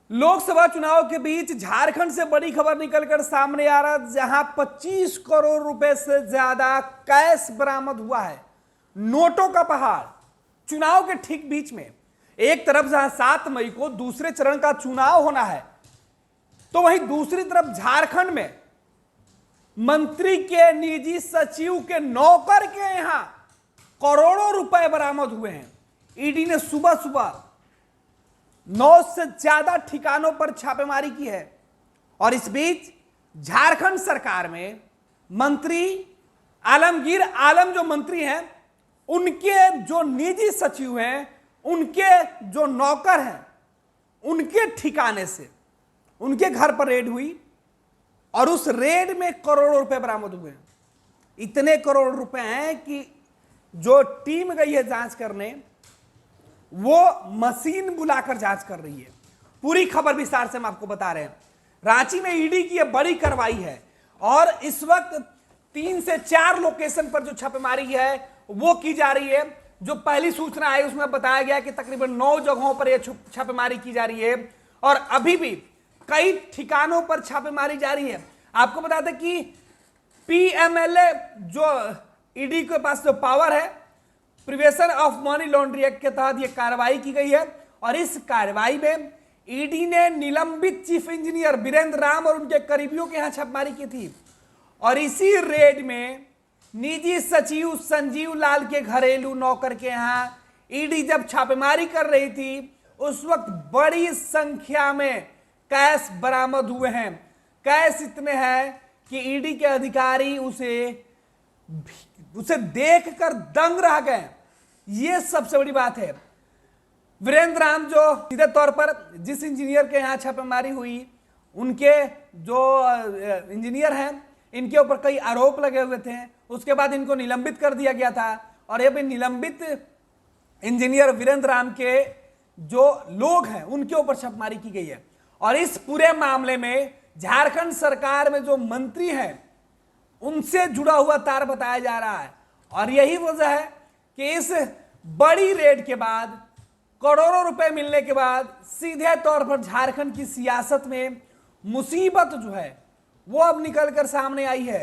लोकसभा चुनाव के बीच झारखंड से बड़ी खबर निकलकर सामने आ रहा, जहां 25 करोड़ रुपए से ज्यादा कैश बरामद हुआ है। नोटों का पहाड़। चुनाव के ठीक बीच में एक तरफ जहां 7 मई को दूसरे चरण का चुनाव होना है, तो वहीं दूसरी तरफ झारखंड में मंत्री के निजी सचिव के नौकर के यहां करोड़ों रुपए बरामद हुए हैं। ईडी ने सुबह सुबह 9 से ज्यादा ठिकानों पर छापेमारी की है। और इस बीच झारखंड सरकार में मंत्री आलमगीर आलम जो मंत्री हैं, उनके जो निजी सचिव हैं, उनके जो नौकर हैं, उनके ठिकाने से उनके घर पर रेड हुई और उस रेड में करोड़ों रुपए बरामद हुए हैं। इतने करोड़ रुपए हैं कि जो टीम गई है जांच करने, वो मशीन बुलाकर जांच कर रही है। पूरी खबर विस्तार से हम आपको बता रहे हैं। रांची में ईडी की यह बड़ी कार्रवाई है और इस वक्त 3 से 4 लोकेशन पर जो छापेमारी है वो की जा रही है। जो पहली सूचना आई उसमें बताया गया कि तकरीबन 9 जगहों पर यह छापेमारी की जा रही है और अभी भी कई ठिकानों पर छापेमारी जारी है। आपको बता दें कि पीएमएलए जो ईडी के पास जो पावर है, prevention of money laundering act के तहत यह कार्रवाई की गई है। और इस कार्रवाई में ईडी ने निलंबित चीफ इंजीनियर वीरेंद्र राम और उनके करीबियों के यहां छापेमारी की थी। और इसी रेड में निजी सचिव संजीव लाल के घरेलू नौकर के यहां ईडी जब छापेमारी कर रही थी, उस वक्त बड़ी संख्या में कैश बरामद हुए हैं। कैश इतने हैं कि ईडी के अधिकारी उसे देखकर दंग रह गए। यह सबसे बड़ी बात है। वीरेंद्र राम जो सीधे तौर पर जिस इंजीनियर के यहां छापेमारी हुई, उनके जो इंजीनियर हैं, इनके ऊपर कई आरोप लगे हुए थे। उसके बाद इनको निलंबित कर दिया गया था और ये भी निलंबित इंजीनियर वीरेंद्र राम के जो लोग हैं उनके ऊपर छापेमारी की गई है। और इस पूरे मामले में झारखंड सरकार में जो मंत्री हैं, उनसे जुड़ा हुआ तार बताया जा रहा है। और यही वजह है कि इस बड़ी रेड के बाद, करोड़ों रुपए मिलने के बाद, सीधे तौर पर झारखंड की सियासत में मुसीबत जो है वो अब निकलकर सामने आई है।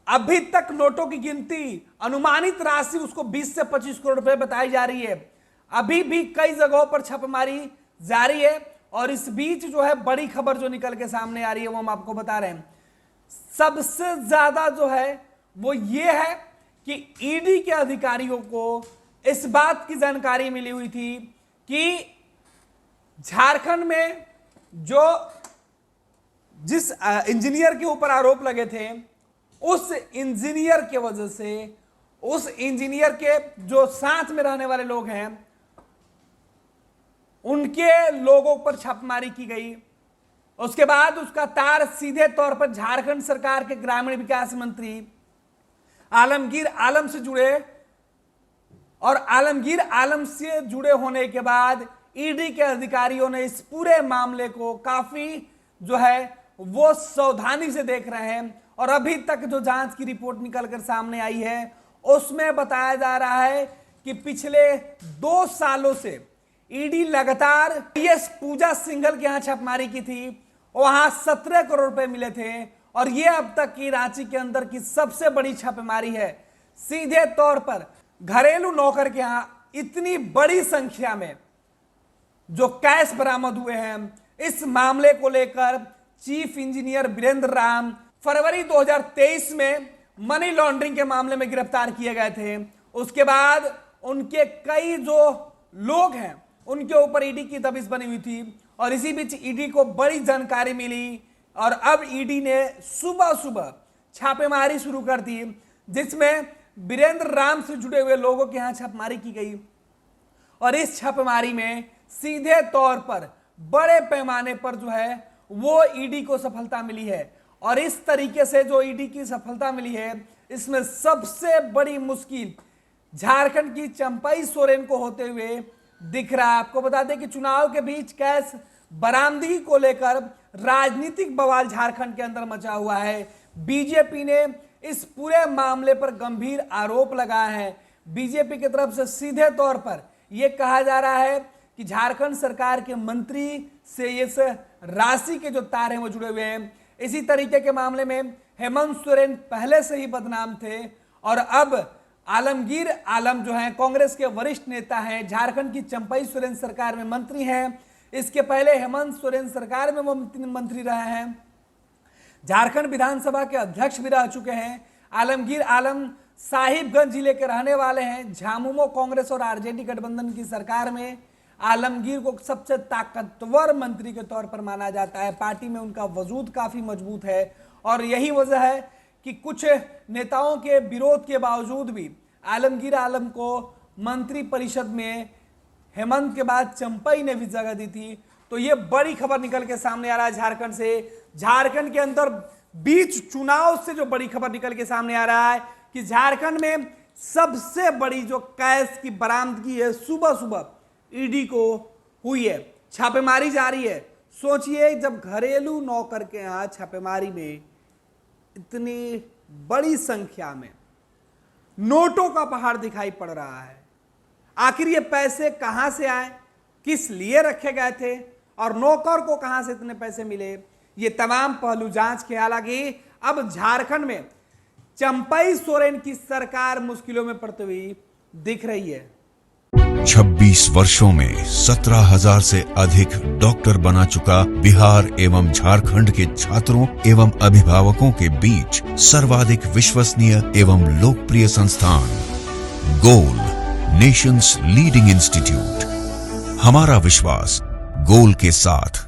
अभी तक नोटों की गिनती, अनुमानित राशि उसको 20 से 25 करोड़ रुपए बताई जा रही है। अभी भी कई जगहों पर छापेमारी जारी है। और इस बीच जो है बड़ी खबर जो निकल के सामने आ रही है वो हम आपको बता रहे हैं। सबसे ज्यादा जो है वो ये है कि ईडी के अधिकारियों को इस बात की जानकारी मिली हुई थी कि झारखंड में जो जिस इंजीनियर के ऊपर आरोप लगे थे, उस इंजीनियर के वजह से, उस इंजीनियर के जो साथ में रहने वाले लोग हैं, उनके लोगों पर छापेमारी की गई। उसके बाद उसका तार सीधे तौर पर झारखंड सरकार के ग्रामीण विकास मंत्री आलमगीर आलम से जुड़े। और आलमगीर आलम से जुड़े होने के बाद ईडी के अधिकारियों ने इस पूरे मामले को काफी जो है वो सावधानी से देख रहे हैं। और अभी तक जो जांच की रिपोर्ट निकलकर सामने आई है, उसमें बताया जा रहा है कि पिछले 2 सालों से ईडी लगातार पीएस पूजा सिंघल के यहां छापेमारी की थी। वहां 17 करोड़ रुपए मिले थे और यह अब तक की रांची के अंदर की सबसे बड़ी छापेमारी है। सीधे तौर पर घरेलू नौकर के यहां इतनी बड़ी संख्या में जो कैश बरामद हुए हैं, इस मामले को लेकर चीफ इंजीनियर वीरेंद्र राम फरवरी 2023 में मनी लॉन्ड्रिंग के मामले में गिरफ्तार किए गए थे। उसके बाद उनके कई जो लोग हैं उनके ऊपर ईडी की दबिश बनी हुई थी। और इसी बीच ईडी को बड़ी जानकारी मिली और अब ईडी ने सुबह सुबह छापेमारी शुरू कर दी, जिसमें वीरेंद्र राम से जुड़े हुए लोगों के यहां छापेमारी की गई। और इस छापेमारी में सीधे तौर पर बड़े पैमाने पर जो है वो ईडी को सफलता मिली है। और इस तरीके से जो ईडी की सफलता मिली है, इसमें सबसे बड़ी मुश्किल झारखंड की चंपई सोरेन को होते हुए दिख रहा है। आपको बता दें कि चुनाव के बीच कैश बरामदगी को लेकर राजनीतिक बवाल झारखंड के अंदर मचा हुआ है। बीजेपी ने इस पूरे मामले पर गंभीर आरोप लगाए हैं। बीजेपी की तरफ से सीधे तौर पर यह कहा जा रहा है कि झारखंड सरकार के मंत्री से इस राशि के जो तार हैं वो जुड़े हुए हैं। इसी तरीके के मामले में हेमंत सोरेन पहले से ही बदनाम थे और अब आलमगीर आलम जो हैं कांग्रेस के वरिष्ठ नेता हैं, झारखंड की चंपई सोरेन सरकार में मंत्री हैं। इसके पहले हेमंत सोरेन सरकार में वो मंत्री रहे हैं, झारखंड विधानसभा के अध्यक्ष भी रह चुके हैं। आलमगीर आलम साहिबगंज जिले के रहने वाले हैं। झामुमो कांग्रेस और आरजेडी गठबंधन की सरकार में आलमगीर को सबसे ताकतवर मंत्री के तौर पर माना जाता है। पार्टी में उनका वजूद काफी मजबूत है और यही वजह है कि कुछ नेताओं के विरोध के बावजूद भी आलमगीर आलम को मंत्री परिषद में हेमंत के बाद चंपई ने भी जगह दी थी। तो ये बड़ी खबर निकल के सामने आ रहा है झारखंड से। झारखंड के अंदर बीच चुनाव से जो बड़ी खबर निकल के सामने आ रहा है कि झारखंड में सबसे बड़ी जो कैश की बरामदगी है सुबह सुबह ईडी को हुई है, छापेमारी जारी है। सोचिए जब घरेलू नौकर के यहां छापेमारी में इतनी बड़ी संख्या में नोटों का पहाड़ दिखाई पड़ रहा है, आखिर ये पैसे कहां से आए, किस लिए रखे गए थे और नौकर को कहां से इतने पैसे मिले, ये तमाम पहलू जांच के। हालांकि अब झारखंड में चंपई सोरेन की सरकार मुश्किलों में पड़ती हुई दिख रही है। 26 वर्षों में 17,000 से अधिक डॉक्टर बना चुका बिहार एवं झारखंड के छात्रों एवं अभिभावकों के बीच सर्वाधिक विश्वसनीय एवं लोकप्रिय संस्थान गोल, नेशंस लीडिंग इंस्टीट्यूट। हमारा विश्वास गोल के साथ।